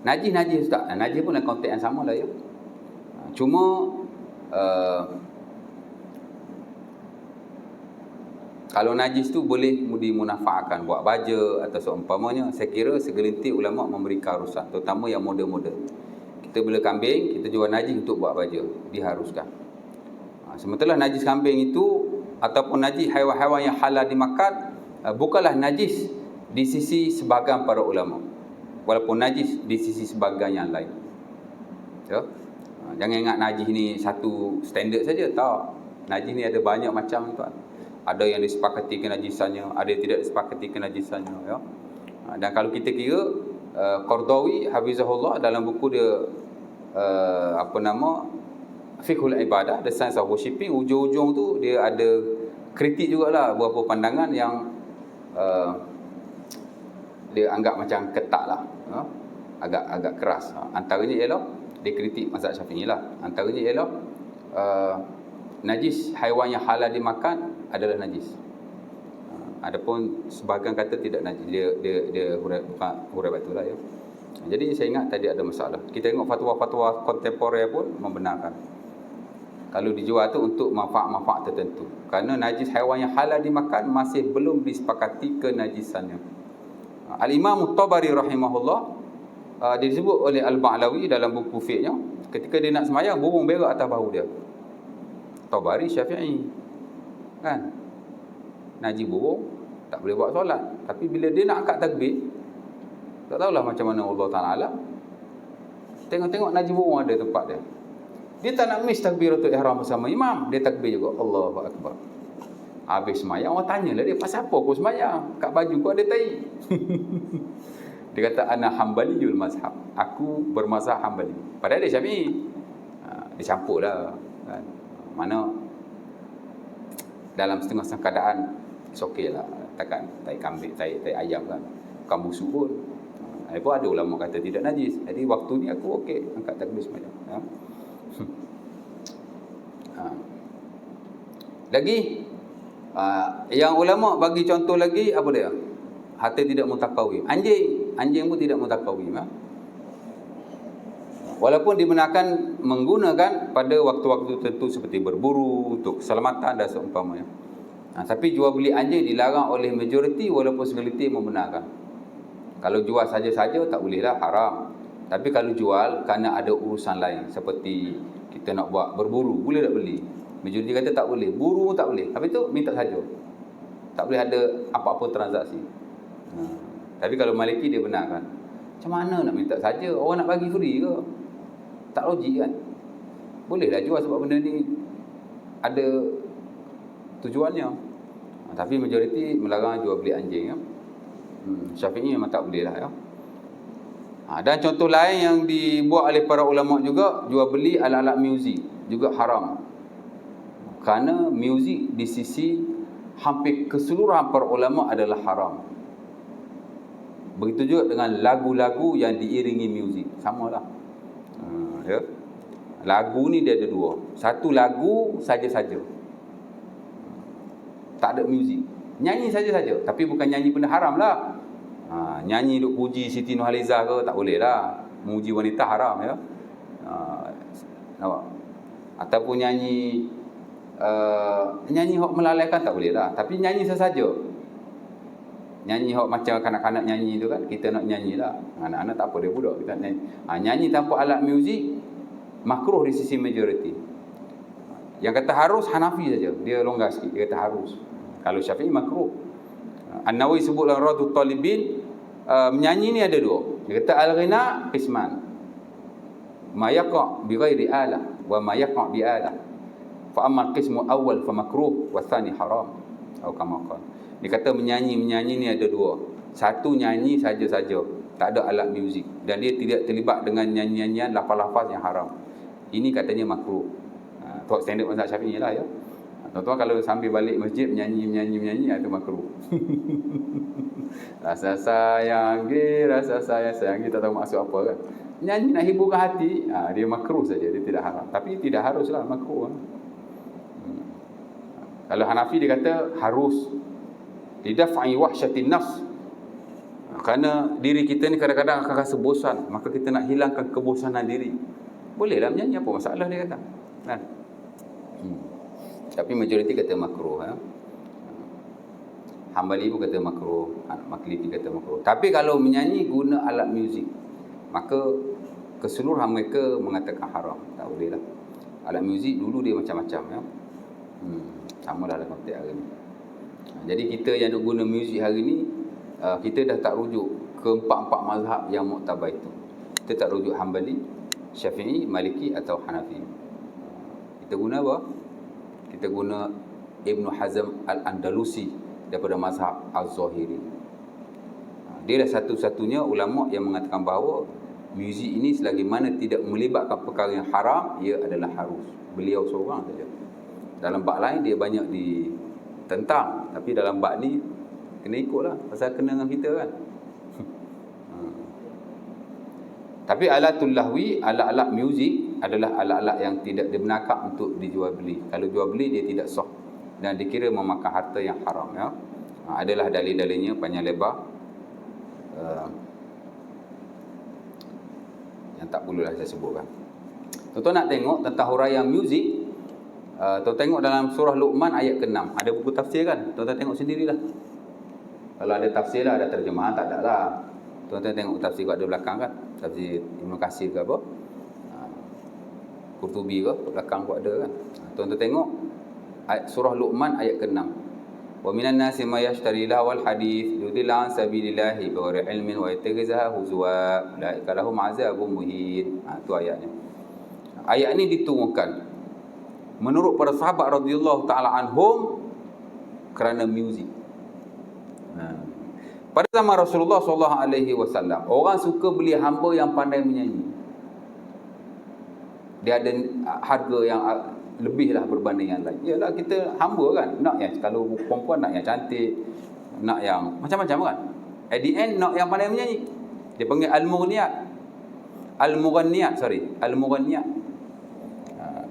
Najis ustaz. Najis pun dalam konteks yang sama lah, ya. Cuma kalau najis tu boleh dimunafa'akan buat baja atau seumpamanya, saya kira segelintir ulama memberikan rukhsah, terutama yang model-model. Kita bela kambing, kita jual najis untuk buat baja, diharuskan. Sementara najis kambing itu ataupun najis haiwan-haiwan yang halal dimakan bukanlah najis di sisi sebahagian para ulama, walaupun najis di sisi sebahagian yang lain, ya. Jangan ingat najis ni satu standard saja, tak. Najis ni ada banyak macam, tuan. Ada yang disepakati kenajisannya, ada yang tidak disepakati kenajisannya, ya. Dan kalau kita kira Qardawi hafizahullah dalam buku dia Fiqhul Ibadah, The Science of Worshipping, ujung-ujung tu dia ada kritik jugalah beberapa pandangan yang dia anggap macam ketat lah, ya? agak keras. Antaranya ialah dia kritik mazhab Syafi'i lah. Antaranya ialah najis haiwan yang halal dimakan adalah najis. Adapun sebahagian kata tidak najis, dia hurai batu lah, ya. Jadi saya ingat tadi ada masalah. Kita tengok fatwa-fatwa kontemporer pun membenarkan kalau dijual tu untuk manfaat-manfaat tertentu. Kerana najis haiwan yang halal dimakan masih belum disepakati kenajisannya. Al-Imam At-Tabari rahimahullah dia disebut oleh Al-Ba'lawi dalam buku fiqhnya, ketika dia nak semayang burung berak atas bahu dia. Tabari, Syafi'i, kan? Najis burung tak boleh buat solat. Tapi bila dia nak angkat takbir, tak tahulah macam mana Allah Ta'ala, tengok-tengok najis burung ada tempat dia. Dia tak nak miss takbiratul ihram bersama imam, dia takbir juga, Allahu Akbar. Habis semayang, orang tanyalah dia, pasal apa kau semayang? Kat baju kau ada tai. Dia kata, ana Hanbaliyul mazhab, aku bermazhab Hanbali. Padahal dia Syafi'i. Dia campur lah, kan? Mana dalam setengah-setengah keadaan okey lah, takkan tai kambing, tai ayam kan, bukan busuk pun. Pun ada ulama kata tidak najis. Jadi waktu ni aku okey angkat takbir semayang. Lagi yang ulama bagi contoh lagi apa dia? Hatta tidak mutakawim. Anjing pun tidak mutakawim. Walaupun dibenarkan menggunakan pada waktu-waktu tertentu seperti berburu untuk keselamatan dan seumpamanya. Tapi jual beli anjing dilarang oleh majoriti walaupun segelintir membenarkan. Kalau jual saja-saja tak bolehlah, haram. Tapi kalau jual kerana ada urusan lain seperti kita nak buat berburu, boleh tak beli? Majoriti kata tak boleh, buru pun tak boleh. Habis tu minta saja. Tak boleh ada apa-apa transaksi. Tapi kalau Maliki dia benarkan. Macam mana nak minta saja? Orang nak bagi free ke? Tak logik kan? Bolehlah jual sebab benda ni ada tujuannya. Tapi majoriti melarang jual beli anjing ya. Syafi'i memang tak boleh lah ya. Dan contoh lain yang dibuat oleh para ulama juga, jual beli alat-alat muzik juga haram. Kerana muzik di sisi hampir keseluruhan para ulama adalah haram. Begitu juga dengan lagu-lagu yang diiringi muzik, samalah. Ya. Lagu ni dia ada dua. Satu lagu saja-saja, tak ada muzik. Nyanyi saja-saja, tapi bukan nyanyi benda haram lah. Nyanyi duk puji Siti Nurhalizah ke, tak boleh lah. Memuji wanita haram ya. Nampak? Ataupun nyanyi hok melalaikan tak boleh lah. Tapi nyanyi sesaja. Nyanyi hok macam kanak-kanak nyanyi tu kan, kita nak nyanyi lah. Anak-anak tak apa, dia budak kita nyanyi. Nyanyi tanpa alat muzik makruh di sisi majoriti. Yang kata harus Hanafi saja, dia longgar sikit, dia kata harus. Kalau Syafi'i makruh. An-Nawawi sebut dalam Radhut Talibin, menyanyi ni ada dua. Dia kata al-ghina qisman, ma yaqa' bi ghairi alah wa ma yaqa' bi alah. Fa amma al-qismu awwal fa makruh wa tsani haram. Atau kama qala. Dia kata menyanyi ni ada dua. Satu nyanyi saja-saja, tak ada alat muzik, dan dia tidak terlibat dengan nyanyian lafaz-lafaz yang haram. Ini katanya makruh. Untuk standard mazhab Syafi'i lah ya. Tuan-tuan kalau sambil balik masjid menyanyi itu makruh. Rasa sayang tak tahu maksud apa kan. Nyanyi nak hiburkan hati, dia makruh saja, dia tidak haram. Tapi tidak haruslah makruh. Kalau Hanafi dia kata harus, lidaf'i wahsyatin nafs. Kerana diri kita ni kadang-kadang akan rasa bosan, maka kita nak hilangkan kebosanan diri. Bolehlah menyanyi, apa masalah dia kata. Kan? Tapi majoriti kata makruh. Hanbali pun kata makruh, Makliti kata makruh. Tapi kalau menyanyi guna alat muzik, maka keseluruhan mereka mengatakan haram. Tak boleh lah. Alat muzik dulu dia macam-macam ya. Sama lah dalam konteks hari ni. Jadi kita yang nak guna muzik hari ni, kita dah tak rujuk ke empat-empat mazhab yang muktabar itu. Kita tak rujuk Hanbali, Syafi'i, Maliki atau Hanafi. Kita guna apa? Kita guna Ibn Hazm Al-Andalusi daripada mazhab Az-Zahiri. Dia adalah satu-satunya ulama yang mengatakan bahawa muzik ini selagi mana tidak melibatkan perkara yang haram, ia adalah harus. Beliau seorang saja. Dalam bab lain dia banyak ditentang, tapi dalam bab ni kena ikutlah, pasal kena dengan kita kan. Tapi alatul lahwi, alat-alat muzik adalah alat-alat yang tidak dibenarkan untuk dijual beli. Kalau jual beli dia tidak sah dan dikira memakan harta yang haram ya. Adalah dalil-dalilnya panjang lebar. Yang tak perlulah saya sebutkan. Tuan-tuan nak tengok tentang huraian muzik, tuan tengok dalam surah Luqman ayat ke-6. Ada buku tafsir kan? Tuan-tuan tengok sendirilah. Kalau ada tafsir lah, ada terjemahan, tak ada lah. Tuan-tuan tengok tafsir kat ada belakang kan, tafsir Ibn Katsir ke apa, Qurtubi ke belakang pun ada kan. Tuan-tuan tengok surah Luqman ayat ke-6. Wa minan nasi may yashtari lahwal hadits yudilla an sabilillahi bighairi ilmin wa yattakhidhaha huzwa ulaika lahum azabun muhin. Tu ayatnya. Ayat ni diturunkan menurut para sahabat radhiyallahu taala anhum kerana muzik. Pada zaman Rasulullah sallallahu alaihi wasallam, orang suka beli hamba yang pandai menyanyi. Dia ada harga yang lebih lah berbanding yang lain. Yalah, kita hamba kan, nak yang, kalau perempuan nak yang cantik, nak yang macam-macam kan. At the end nak yang pandai menyanyi. Dia panggil al-mughniyat. Al-mughanniyat.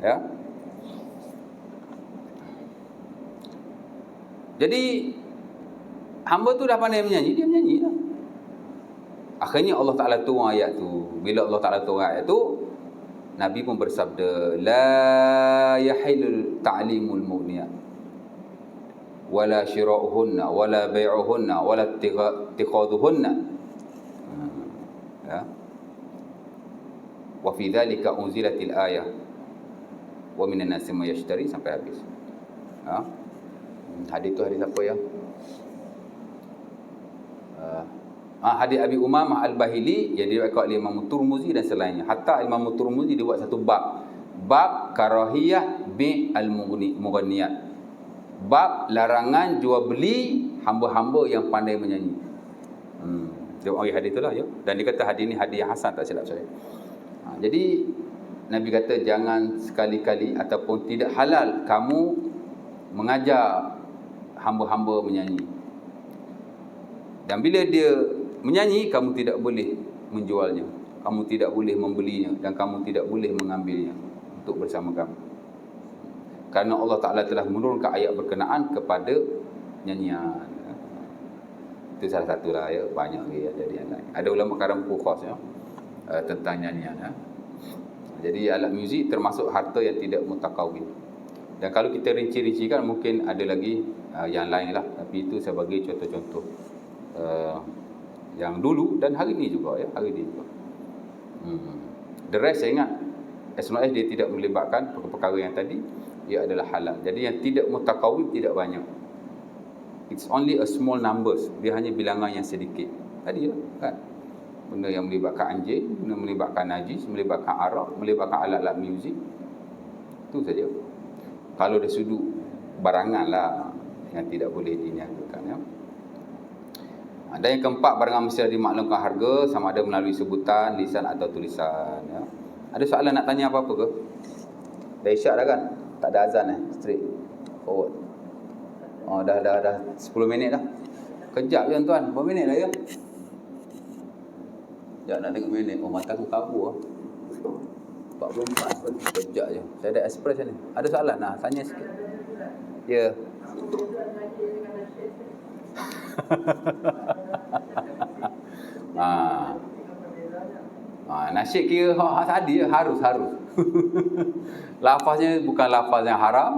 Ya. Jadi hamba tu dah pandai menyanyi, dia menyanyi lah. Akhirnya Allah Ta'ala turun ayat tu. Bila Allah Ta'ala turun ayat tu, Nabi pun bersabda, la yahilul ta'limul mughniyat wala syira'uhunna wala bai'uhunna wala ittikhadhuhunna. Ya. Wa fi dhalika unzilatil ayah wa minan nasi may yashtari sampai habis. Ha? Hadis tu hadis apa ya? Hadis Abi Umamah Al-Bahili yang diriwayatkan oleh Imam Tirmizi dan selainnya. Hatta Imam Tirmizi dia buat satu bab karahiyah bi al-mughniyat. Bab larangan jual beli hamba-hamba yang pandai menyanyi. Dia hadis itulah ya. Dan dia kata hadis ni hadis yang hasan, tak silap saya. Jadi Nabi kata jangan sekali-kali ataupun tidak halal kamu mengajar hamba-hamba menyanyi. Dan bila dia menyanyi, kamu tidak boleh menjualnya, kamu tidak boleh membelinya, dan kamu tidak boleh mengambilnya untuk bersama kamu. Kerana Allah Ta'ala telah menurunkan ayat berkenaan kepada nyanyian. Itu salah satu lah ya, banyak lagi jadi yang lain. Ada ulama karam buku khas ya, tentang nyanyian ya. Jadi alat muzik termasuk harta yang tidak mutakawin. Dan kalau kita rinci-rincikan mungkin ada lagi yang lain lah, tapi itu sebagai contoh-contoh yang dulu dan hari ini juga ya, hari ini juga. The rest saya ingat, as long as dia tidak melibatkan perkara yang tadi, ia adalah halal. Jadi yang tidak mutakawim tidak banyak. It's only a small numbers. Dia hanya bilangan yang sedikit. Tadi lah kan. Benda yang melibatkan anjing, benda melibatkan najis, melibatkan arak, melibatkan alat-alat muzik. Itu saja. Kalau dari sudut barangan lah yang tidak boleh diniagakan ya. Dan yang keempat, barangan mesti dimaklumkan harga sama ada melalui sebutan, lisan atau tulisan ya. Ada soalan nak tanya apa-apa ke? Dah isyak dah kan? Tak ada azan straight forward. Oh dah 10 minit dah. Kejap je tuan, berapa minit dah ya? Sekejap nak tengok minit. Oh mata aku kabur lah. 44 pun. Kejap je. Saya ada express ni. Ada soalan? Nah, tanya sikit. Ya. Nasyid kira hak tadi harus. Lafaznya bukan lafaz yang haram.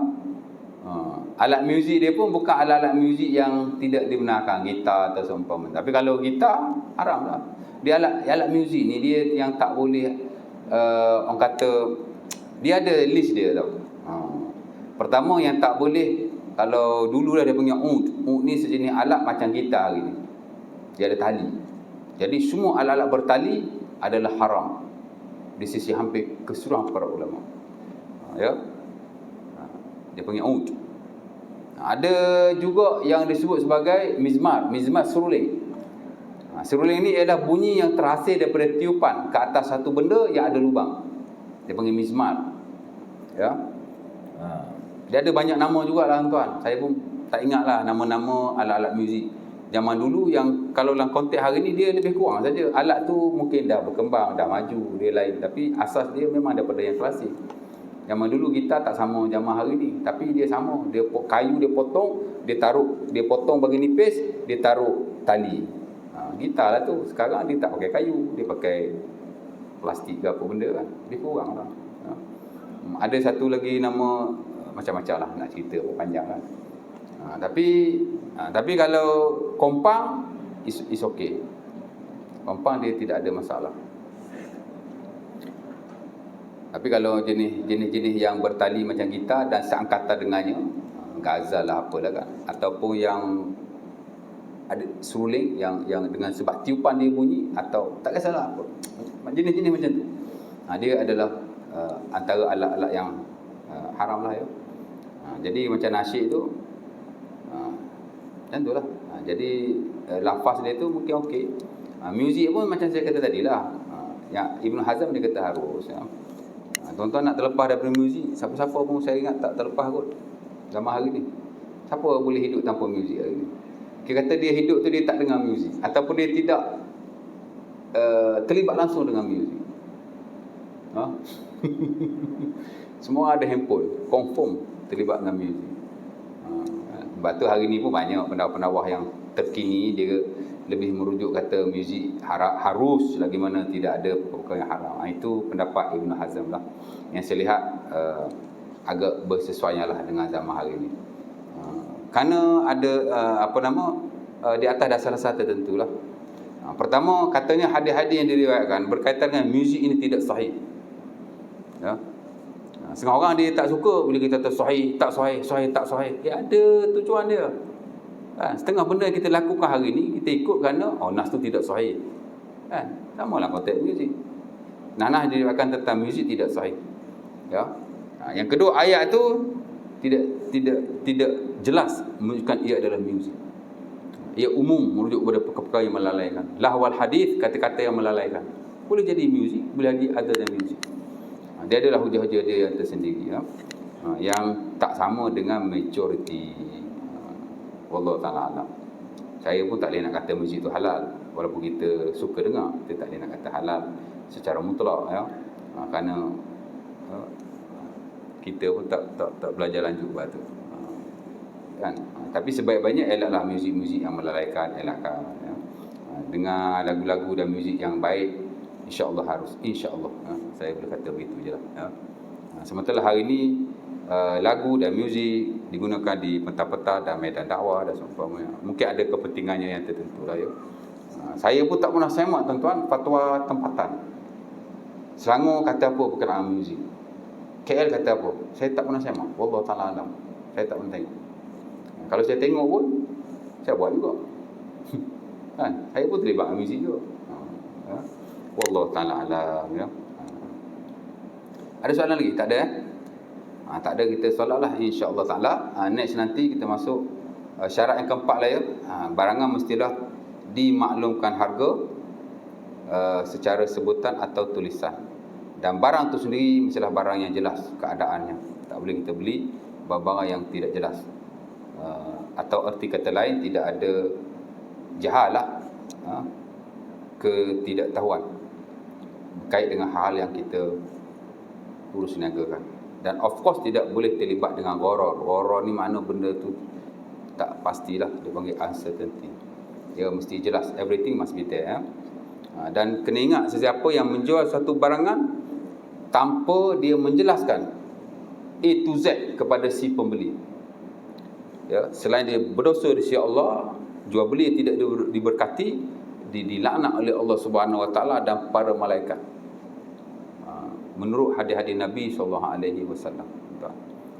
Alat muzik dia pun bukan alat-alat muzik yang tidak dibenarkan, gitar atau seumpama. Tapi kalau gitar haram lah. Dia alat muzik ni dia yang tak boleh, orang kata dia ada list dia tau. Pertama yang tak boleh, kalau dulu dah dia punya ud ni sejenis alat macam gitar hari ni. Dia ada tali. Jadi semua alat-alat bertali adalah haram di sisi hampir keseluruhan para ulama. Ya. Dia panggil ud. Ada juga yang disebut sebagai mizmar seruling. Seruling ni ialah bunyi yang terhasil daripada tiupan ke atas satu benda yang ada lubang. Dia panggil mizmar. Ya. Dia ada banyak nama jugalah tuan. Saya pun tak ingatlah nama-nama alat-alat muzik. Zaman dulu yang kalau dalam konteks hari ni dia lebih kurang saja. Alat tu mungkin dah berkembang, dah maju, dia lain. Tapi asas dia memang daripada yang klasik. Zaman dulu gitar tak sama zaman hari ni, tapi dia sama. Dia kayu dia potong, dia taruh, dia potong bagi nipis, dia taruh tali. Gitar lah tu. Sekarang dia tak pakai kayu, dia pakai plastik ke apa benda kan. Dia kurang lah. Ada satu lagi nama macam-macam lah, nak cerita panjang kan. Tapi kalau kompang is okay. Pampang dia tidak ada masalah. Tapi kalau jenis yang bertali macam gitar dan seangkatan dengannya, ghazal lah apalah kan, ataupun yang ada seruling yang dengan sebab tiupan dia bunyi, atau tak kisahlah apa, jenis-jenis macam tu, dia adalah antara alat-alat yang haram lah ya. Jadi macam nasyid tu macam tu lah. Jadi lafaz dia tu mungkin okey. Muzik pun macam saya kata tadi lah, yang Ibn Hazm dia kata harus ya. Tuan-tuan nak terlepas daripada muzik, siapa-siapa pun saya ingat tak terlepas kot zaman hari ni. Siapa boleh hidup tanpa muzik hari ni? Dia kata dia hidup tu dia tak dengar muzik, ataupun dia tidak terlibat langsung dengan muzik. Semua ada handphone, confirm terlibat dengan muzik. Sebab tu hari ni pun banyak pendakwah-pendakwah yang terkini dia lebih merujuk kata muzik harus lagi mana tidak ada perkara yang haram. Itu pendapat Ibn Hazm lah, yang saya lihat agak bersesuaian lah dengan zaman hari ni. Kerana ada di atas dasar-dasar tertentu lah. Pertama, katanya hadis-hadis yang diriwayatkan berkaitan dengan muzik ini tidak sahih ya. Setengah orang dia tak suka bila kita kata sahih, tak sahih, sahih, tak sahih. Dia ada tujuan dia. Setengah benda yang kita lakukan hari ni kita ikut kerana nas tu tidak sahih. Sama lah konteks muzik. Nanah diriwayatkan tentang muzik tidak sahih. Ya. Yang kedua, ayat tu tidak jelas menunjukkan ia adalah muzik. Ia umum merujuk kepada perkara yang melalaikan. Lahwal hadis, kata-kata yang melalaikan. Boleh jadi muzik, boleh jadi other than muzik. Dia adalah hujah-hujah dia yang tersendiri ya. Yang tak sama dengan majoriti. Wallahu ta'ala alam. Saya pun tak boleh nak kata muzik tu halal, walaupun kita suka dengar. Kita tak boleh nak kata halal secara mutlak ya. Kerana kita pun tak belajar lanjut buat tu. Kan? Tapi sebaik-baiknya elaklah muzik-muzik yang melalaikan, elakkan ya. Dengar lagu-lagu dan muzik yang baik, insya-Allah harus, insya-Allah saya boleh kata begitu je lah ya. Sementara hari ni lagu dan muzik digunakan di pentas-pentas dan medan dakwah dan seumpamanya. Mungkin ada kepentingannya yang tertentu lah ya. Saya pun tak pernah semak tuan-tuan fatwa tempatan. Selangor kata apa berkenaan muzik, KL kata apa, saya tak pernah semak. Wallahu ta'ala alam. Saya tak pernah tengok. Kalau saya tengok pun saya buat juga. Kan? Saya pun terlibat dengan muzik juga. Wallahu ta'ala alam ya. Ada soalan lagi? Tak ada tak ada, kita solat lah insya-Allah ta'ala. Next nanti kita masuk syarat yang keempat lah ya. Barangan mestilah dimaklumkan harga secara sebutan atau tulisan. Dan barang tu sendiri mestilah barang yang jelas keadaannya. Tak boleh kita beli barang yang tidak jelas. Atau erti kata lain, tidak ada jahalah, ketidaktahuan berkait dengan hal yang kita urus niagakan. Dan of course tidak boleh terlibat dengan gharar. Gharar ni makna benda tu tak pastilah, dia panggil uncertainty. Dia mesti jelas, everything must be there. Dan kena ingat, sesiapa yang menjual satu barangan tanpa dia menjelaskan A to Z kepada si pembeli, ya, selain dia berdosa di sisi Allah, jual beli tidak diberkati, dilaknat oleh Allah Subhanahu Wa Taala dan para malaikat. Menurut hadis-hadis Nabi SAW.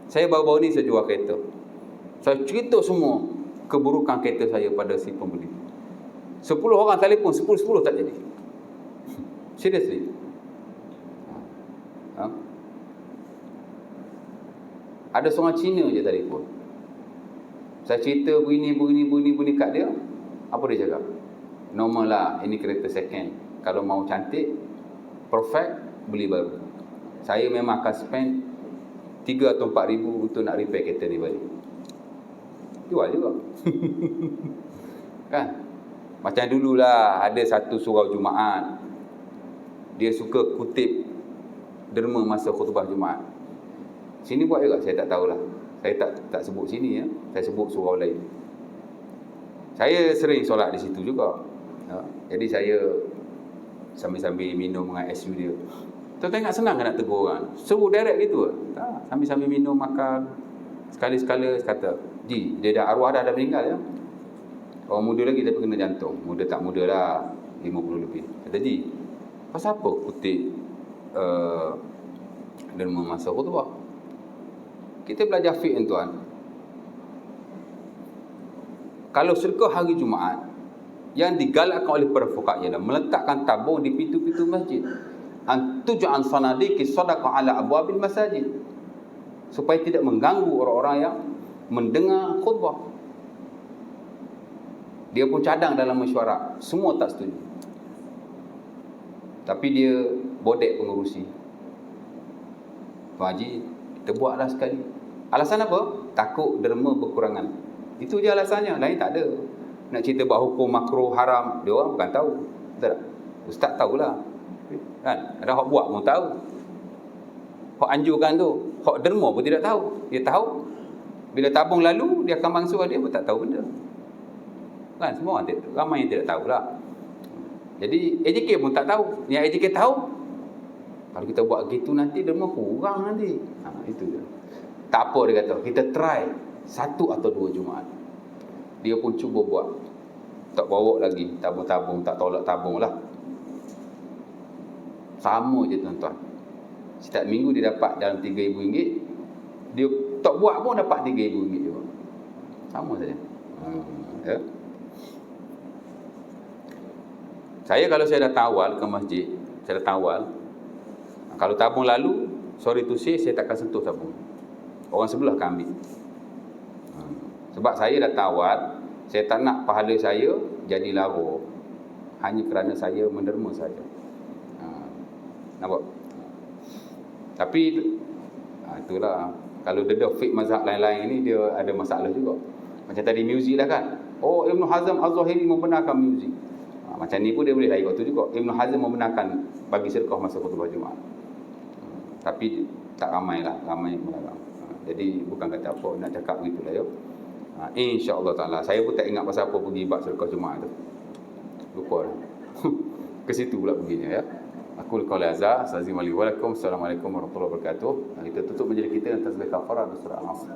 Saya baru-baru ni saya jual kereta. Saya cerita semua keburukan kereta saya pada si pembeli. 10 orang telefon, 10 tak jadi. Seriously. Ada seorang Cina je telefon. Saya cerita begini kat dia. Apa dia cakap? Normal lah, ini kereta second. Kalau mau cantik, perfect, beli baru. Saya memang akan spend 3 atau 4 ribu untuk nak repair kereta ni balik. Jual juga. Kan? Macam dululah ada satu surau Jumaat. Dia suka kutip derma masa khutbah Jumaat. Sini buat juga, saya tak tahulah. Saya tak sebut sini ya. Saya sebut surau lain. Saya sering solat di situ juga. Ya. Jadi saya sambil-sambil minum dengan SU dia. Tuan-tuan ingat senang ke nak tegur orang? Seru direct gitu tak? Sambil-sambil minum, makan. Sekali-sekala kata, dia dah arwah dah meninggal ya. Orang muda lagi tapi kena jantung. Muda tak muda lah. 50 lebih. Kata Ji, pasal apa kutip derma masa khutbah? Kita belajar fiqh tuan. Kalau sedekah hari Jumaat yang digalakkan oleh para fuqaha ialah meletakkan tabung di pintu-pintu masjid. Tuj'an sanadiki sadaqah ala abwabil masajid, supaya tidak mengganggu orang-orang yang mendengar khutbah. Dia pun cadang dalam mesyuarat, semua tak setuju. Tapi dia bodek pengerusi. Tuan Haji, kita buatlah sekali. Alasan apa? Takut derma berkurangan. Itu je alasannya, lain tak ada. Nak cerita buat hukum makruh haram, dia orang bukan tahu. Betul tak? Ustaz tahulah. Kan? Ada hak buat pun tahu. Hak anjurkan tu, hak derma pun tidak tahu. Dia tahu bila tabung lalu dia akan bangsa, dia pun tak tahu benda. Kan semua orang ramai yang tidak tahulah. Jadi AJK pun tak tahu. Yang AJK tahu, kalau kita buat gitu nanti derma kurang nanti. Itu je. Tak apa dia kata, kita try 1 atau 2 Jumaat. Dia pun cuba buat. Tak bawa lagi tabung-tabung, tak tolak tabung lah. Sama je tuan-tuan. Setiap minggu dia dapat dalam RM3,000. Dia tak buat pun dapat RM3,000 juga. Sama saja. Ya. Saya kalau saya datang awal ke masjid, saya datang awal, kalau tabung lalu, sorry to say, saya takkan sentuh tabung. Orang sebelah akan ambil. Sebab saya datang awal, saya tak nak pahala saya jadi lara hanya kerana saya menderma saja. Nampak? Tapi itulah, kalau dia fiqh mazhab lain-lain ni, dia ada masalah juga. Macam tadi muzik lah kan. Oh, Ibn Hazm Az-Zahiri membenarkan muzik. Macam ni pun dia boleh lari waktu juga. Ibn Hazm membenarkan bagi sedekah masa khutbah Jumaat. Tapi tak ramai lah, ramai melarang. Jadi bukan kata apa, nak cakap begitulah ya. InsyaAllah ta'ala. Saya pun tak ingat pasal apa pergi bab sedekah Jumaat tu. Lupa dah. Ke situ pula perginya ya. Aku qauli hadza, assalamualaikum warahmatullahi wabarakatuh. Kita tutup majlis kita dengan tasbih kafarah dan surah Al-Asr.